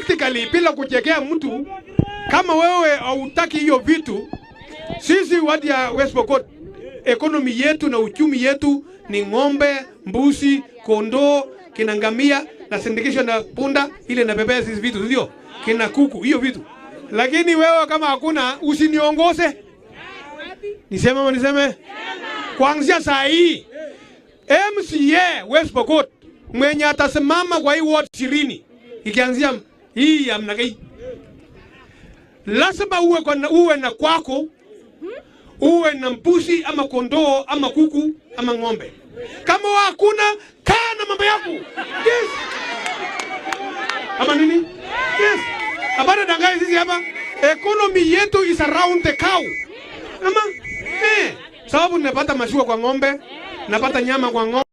practically bila kuchekea mtu, kama wewe hautaki hiyo vitu, sisi watu ya West Pokot economy yetu na uchumi yetu ni ng'ombe, mbuzi, kondoo, kinangamia na sindikisho na punda ile na bebea sisi vitu ndio. Kina kuku hiyo vitu. Lakini wewe kama hakuna usiniongoze. Niseme ama niseme? Kuanzia saa hii MCA West Pokot mwenye atasimama kwa hii ward 20 ikianzia hii ya mnagai, lazima uwe na kwako, uwe na mbuzi ama kondoo ama kuku ama ng'ombe. Kama hakuna, kaa na mambo yako. Yes. Ama nini? Yes. Abada dangai sisi hapa. Economy yetu is around the cow. Ama sababu napata maziwa kwa ng'ombe, napata nyama kwa ng'ombe.